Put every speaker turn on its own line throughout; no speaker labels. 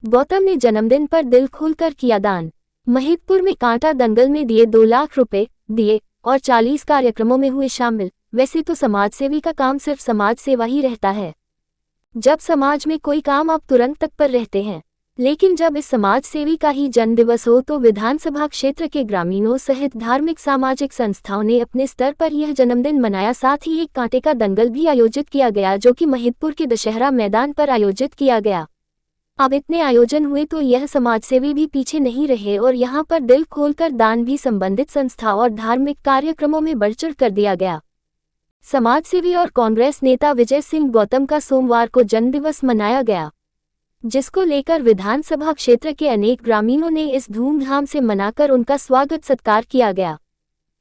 गौतम ने जन्मदिन पर दिल खोलकर किया दान। महिदपुर में कांटा दंगल में दिए 2 लाख रुपए दिए और 40 कार्यक्रमों में हुए शामिल। वैसे तो समाजसेवी का काम सिर्फ समाज सेवा ही रहता है। जब समाज में कोई काम आप तुरंत तत्पर रहते हैं, लेकिन जब इस समाज सेवी का ही जन्मदिवस हो तो विधानसभा क्षेत्र के ग्रामीणों सहित धार्मिक सामाजिक संस्थाओं ने अपने स्तर पर यह जन्मदिन मनाया। साथ ही एक कांटे का दंगल भी आयोजित किया गया, जो कि महिदपुर के दशहरा मैदान पर आयोजित किया गया। अब इतने आयोजन हुए तो यह समाजसेवी भी पीछे नहीं रहे और यहां पर दिल खोलकर दान भी संबंधित संस्था और धार्मिक कार्यक्रमों में बढ़-चढ़ कर दिया गया। समाजसेवी और कांग्रेस नेता विजय सिंह गौतम का सोमवार को जन्मदिवस मनाया गया, जिसको लेकर विधानसभा क्षेत्र के अनेक ग्रामीणों ने इस धूमधाम से मनाकर उनका स्वागत सत्कार किया गया।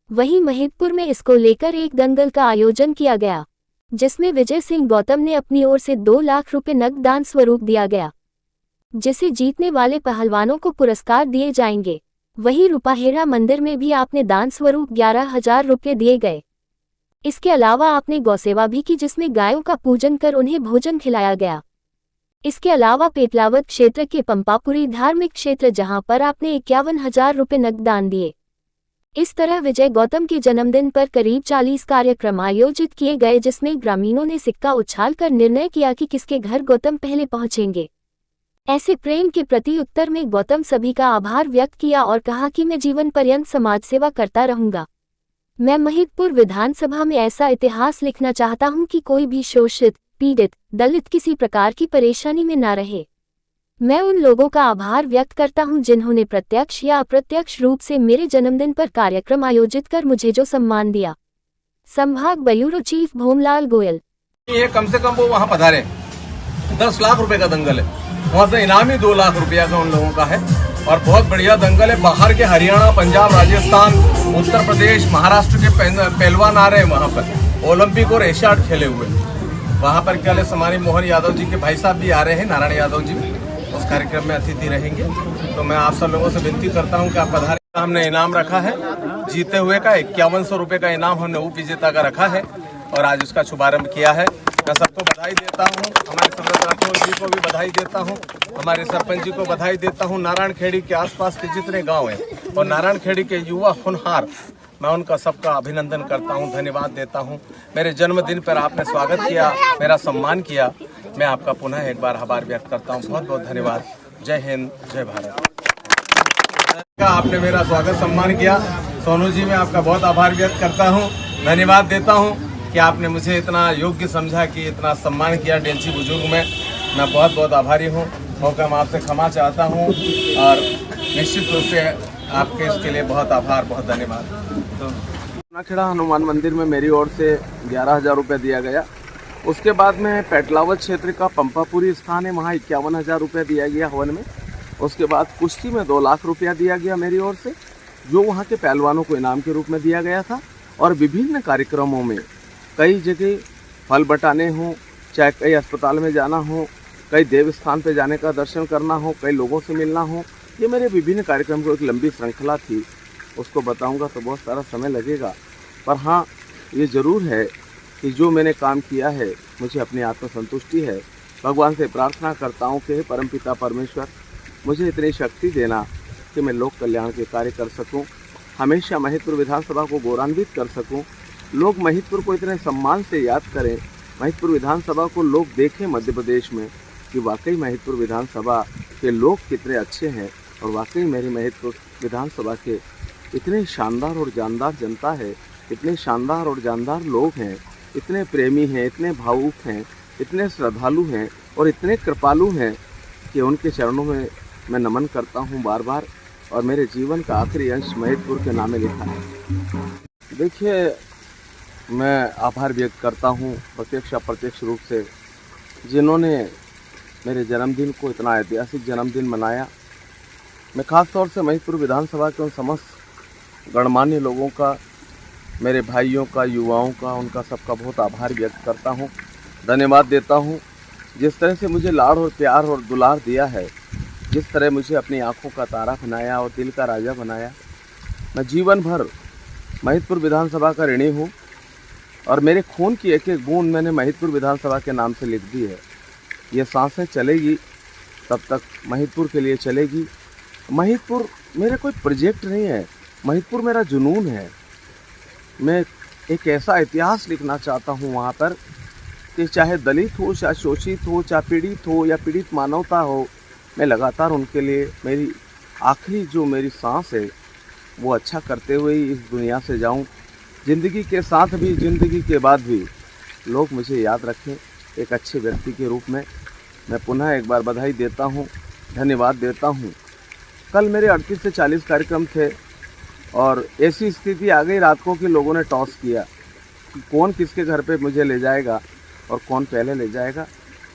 वहीं महिदपुर में इसको लेकर एक दंगल का आयोजन किया गया, जिसमें विजय सिंह गौतम ने अपनी ओर से 2 लाख रुपए नकद दान स्वरूप दिया गया, जिसे जीतने वाले पहलवानों को पुरस्कार दिए जाएंगे। वहीं रूपाहेड़ा मंदिर में भी आपने दान स्वरूप 11,000 रुपये दिए गए। इसके अलावा आपने गौसेवा भी की, जिसमें गायों का पूजन कर उन्हें भोजन खिलाया गया। इसके अलावा पेटलावद क्षेत्र के पंपापुरी धार्मिक क्षेत्र, जहां पर आपने 51,000 रुपये नकद दान दिए। इस तरह विजय गौतम के जन्मदिन पर करीब 40 कार्यक्रम आयोजित किए गए, जिसमें ग्रामीणों ने सिक्का उछालकर निर्णय किया कि किसके घर गौतम पहले पहुंचेंगे। ऐसे प्रेम के प्रति उत्तर में गौतम सभी का आभार व्यक्त किया और कहा कि मैं जीवन पर्यंत समाज सेवा करता रहूंगा। मैं महिदपुर विधानसभा में ऐसा इतिहास लिखना चाहता हूं कि कोई भी शोषित, पीड़ित, दलित किसी प्रकार की परेशानी में ना रहे। मैं उन लोगों का आभार व्यक्त करता हूं जिन्होंने प्रत्यक्ष या अप्रत्यक्ष रूप से मेरे जन्मदिन पर कार्यक्रम आयोजित कर मुझे जो सम्मान दिया। संभाग ब्यूरो चीफ भोमलाल गोयल।
ये कम से कम वो वहाँ पधारे, 10 लाख रुपए का दंगल है, वहाँ से इनामी 2 लाख रुपया का उन लोगों का है और बहुत बढ़िया दंगल है। बाहर के हरियाणा, पंजाब, राजस्थान, उत्तर प्रदेश, महाराष्ट्र के पहलवान आ रहे हैं वहाँ पर, ओलंपिक और एशियाड खेले हुए। वहाँ पर क्या समारी मोहन यादव जी के भाई साहब भी आ रहे हैं, नारायण यादव जी उस कार्यक्रम में अतिथि रहेंगे। तो मैं आप सब लोगों से विनती करता हूँ कि आप पधारें। हमने इनाम रखा है जीते हुए का 5100 रुपये का इनाम हमने उप विजेता का रखा है और आज उसका शुभारंभ किया है। मैं सबको बधाई देता हूँ, हमारे समृद्ध राठौर जी को भी बधाई देता हूँ, हमारे सरपंच जी को बधाई देता हूँ। नारायण खेड़ी के आसपास के जितने गांव हैं और नारायण खेड़ी के युवा होनहार, मैं उनका सबका अभिनंदन करता हूँ, धन्यवाद देता हूँ। मेरे जन्मदिन पर आपने स्वागत किया, मेरा सम्मान किया, मैं आपका पुनः एक बार आभार व्यक्त करता हूँ। बहुत बहुत धन्यवाद। जय हिंद, जय भारत। आपने मेरा स्वागत सम्मान किया, सोनू जी मैं आपका बहुत आभार व्यक्त करता हूँ, धन्यवाद देता हूँ कि आपने मुझे इतना योग्य समझा, कि इतना सम्मान किया डेलची बुजुर्ग में। मैं बहुत बहुत आभारी हूँ। मौका मैं आपसे क्षमा चाहता हूँ और निश्चित रूप से आपके इसके लिए बहुत आभार, बहुत धन्यवाद। नाखेड़ा हनुमान मंदिर में मेरी ओर से 11,000 रुपये दिया गया। उसके बाद में पेटलावद क्षेत्र का पंपापुरी स्थान है, वहाँ 51,000 रुपये दिया गया हवन में। उसके बाद कुश्ती में 2 लाख रुपया दिया गया मेरी ओर से, जो वहाँ के पहलवानों को इनाम के रूप में दिया गया था। और विभिन्न कार्यक्रमों में कई जगह फल बटाने हों, चाहे कई अस्पताल में जाना हो, कई देव स्थान पर जाने का दर्शन करना हो, कई लोगों से मिलना हो, ये मेरे विभिन्न कार्यक्रम को एक लंबी श्रृंखला थी। उसको बताऊंगा तो बहुत सारा समय लगेगा, पर हाँ ये ज़रूर है कि जो मैंने काम किया है मुझे अपनी आत्मसंतुष्टि है। भगवान से प्रार्थना करता हूँ कि परमपिता परमेश्वर मुझे इतनी शक्ति देना कि मैं लोक कल्याण के कार्य कर सकूँ, हमेशा महिदपुर विधानसभा को गौरवान्वित कर सकूँ, लोग महिदपुर को इतने सम्मान से याद करें, महिदपुर विधानसभा को लोग देखें मध्य प्रदेश में कि वाकई महिदपुर विधानसभा के लोग कितने अच्छे हैं और वाकई मेरी महिदपुर विधानसभा के इतने शानदार और जानदार जनता है, इतने शानदार और जानदार लोग हैं, इतने प्रेमी हैं, इतने भावुक हैं, इतने श्रद्धालु हैं और इतने कृपालु हैं कि उनके चरणों में मैं नमन करता हूं बार बार। और मेरे जीवन का आखिरी अंश महिदपुर के नामे लिखा है। देखिए, मैं आभार व्यक्त करता हूं प्रत्यक्ष अप्रत्यक्ष रूप से जिन्होंने मेरे जन्मदिन को इतना ऐतिहासिक जन्मदिन मनाया। मैं खास तौर से महिदपुर विधानसभा के उन समस्त गणमान्य लोगों का, मेरे भाइयों का, युवाओं का, उनका सबका बहुत आभार व्यक्त करता हूं, धन्यवाद देता हूं। जिस तरह से मुझे लाड़ और प्यार और दुलार दिया है, जिस तरह मुझे अपनी आंखों का तारा बनाया और दिल का राजा बनाया, मैं जीवन भर महिदपुर विधानसभा का ऋणी हूँ और मेरे खून की एक एक बूंद मैंने महिदपुर विधानसभा के नाम से लिख दी है। ये सांसें चलेगी
तब तक महिदपुर के लिए चलेगी। महिदपुर मेरे कोई प्रोजेक्ट नहीं है, महिदपुर मेरा जुनून है। मैं एक ऐसा इतिहास लिखना चाहता हूँ वहाँ पर कि चाहे दलित हो, चाहे शोषित हो, चाहे पीड़ित हो या पीड़ित मानवता हो, मैं लगातार उनके लिए मेरी आखिरी जो मेरी सांस है वो अच्छा करते हुए ही इस दुनिया से जाऊं। ज़िंदगी के साथ भी, ज़िंदगी के बाद भी लोग मुझे याद रखें एक अच्छे व्यक्ति के रूप में। मैं पुनः एक बार बधाई देता हूं, धन्यवाद देता हूं। कल मेरे 38 से 40 कार्यक्रम थे और ऐसी स्थिति आ गई, रात को कि लोगों ने टॉस किया कि कौन किसके घर पे मुझे ले जाएगा और कौन पहले ले जाएगा।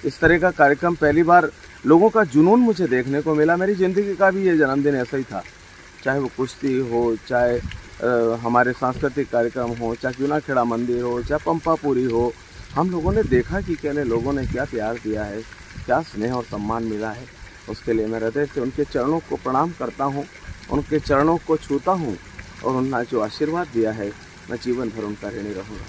इस तरह का कार्यक्रम पहली बार लोगों का जुनून मुझे देखने को मिला। मेरी ज़िंदगी का भी ये जन्मदिन ऐसा ही था, चाहे वो कुश्ती हो, चाहे हमारे सांस्कृतिक कार्यक्रम हो, चाहे जूनाखेड़ा मंदिर हो, चाहे पंपापुरी हो। हम लोगों ने देखा कि कहने लोगों ने क्या प्यार दिया है, क्या स्नेह और सम्मान मिला है। उसके लिए मैं हृदय से उनके चरणों को प्रणाम करता हूँ, उनके चरणों को छूता हूँ और उन्होंने जो आशीर्वाद दिया है मैं जीवन भर उनका ऋणी रहूँगा।